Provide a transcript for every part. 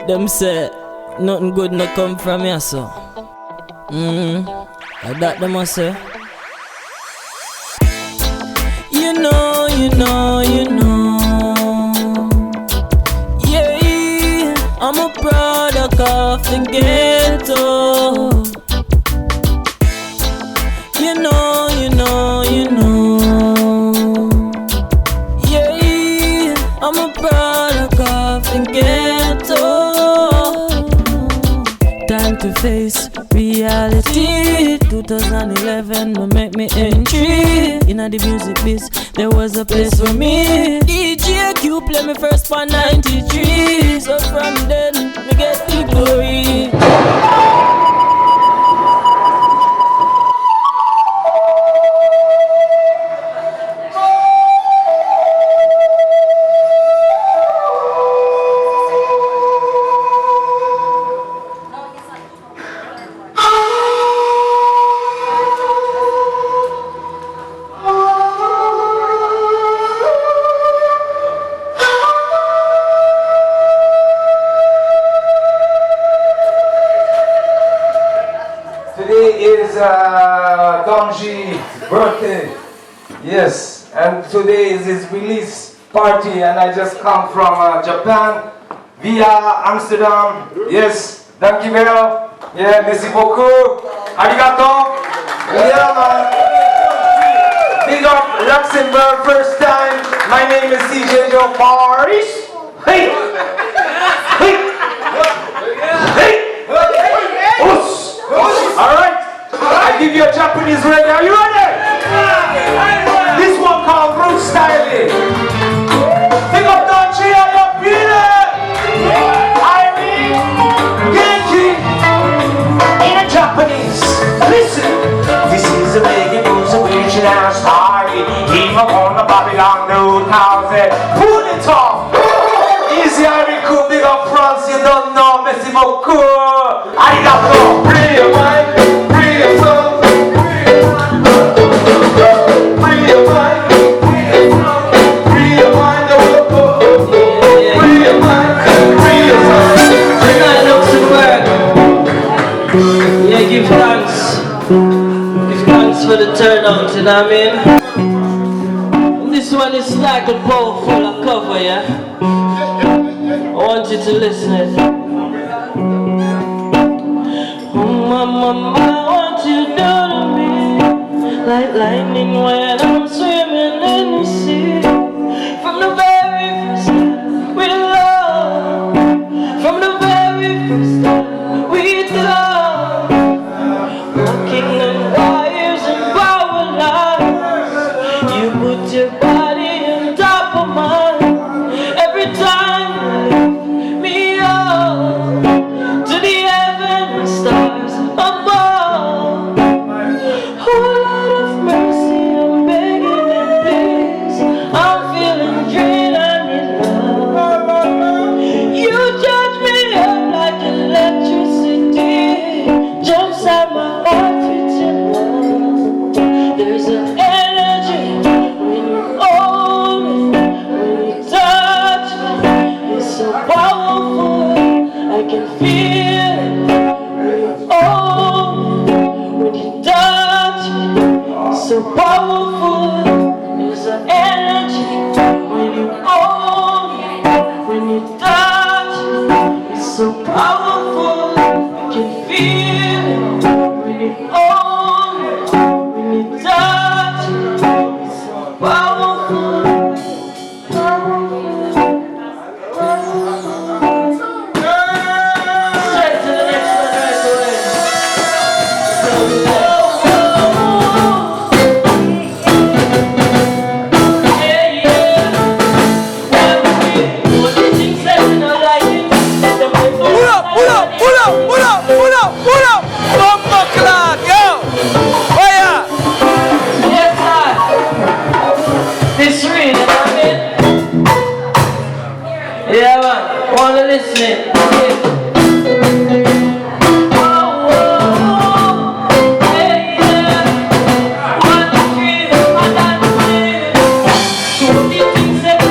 Them say nothing good no come from here, so. Like that them must say. You know. Yeah, I'm a product of the ghetto. You know. Yeah, I'm a product of the ghetto. Time to face reality. 2011 will make me entry. In the music biz, there was a place for me. DJ Q play me first for 93. So from then, we get the glory. Donji's birthday, yes, and today is his release party, and I just come from Japan via Amsterdam. Yes, thank you very much. Yeah, merci beaucoup. Arigato. Yeah, man. Big up Luxembourg, first time. My name is CJ Joe Paris. Hey, hey, hey. All right. I give you a Japanese reggae. Are you ready? This one called Root Styling. Pick up Donchi and your Peter. Irene, Genki. In a Japanese. Listen. This is a reggae music which has started. Even on the Babylon 2000. Pull it off. Easy Irene, cool. Big up France. You don't know. Merci beaucoup. Arigato. Play your mind. Give thanks for the turnout, you know what I mean? This one is like a bowl full of cover, yeah? I want you to listen it. Mama, what you do to me? Like lightning when I'm swimming in the sea. From the very first time we love. From the very first time we love. Kingdom wires and power lines. You put your body on top of mine. Every time you lift me up to the heaven stars above. Oh Lord of mercy, I'm begging you please. I'm feeling drained, I need love. You charge me up like electricity. Jumps out my heart. There's an energy when you hold me, when you touch me. It's so powerful, I can feel it. When you hold me, when you touch me. It's so powerful. There's an energy when you hold me, when you touch me. It's so powerful, I can feel it. When you hold me. Yeah, man, wanna listen? What the freedom, what that freedom. So what do you think,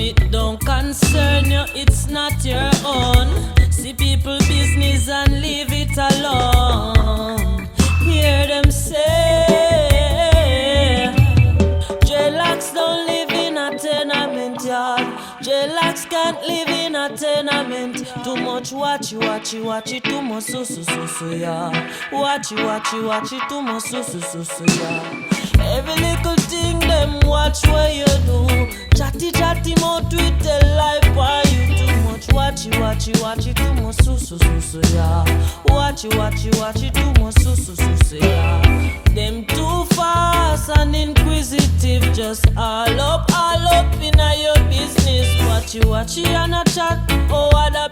it don't concern you, it's not your own. See people business and leave it alone. Hear them say, J-Lax don't live in a tenement yard. J-Lax can't live in a tenement. Too much watch it, too much so, yeah. Watch it, too much so, yeah. Every little thing them watch what you do. Chatty mouth with tell life why you too much. Watch it, too much so, yeah. Watch it, too much so, yeah. Them too fast and inquisitive, just all up in your business. Watch it and a chat. Oh, other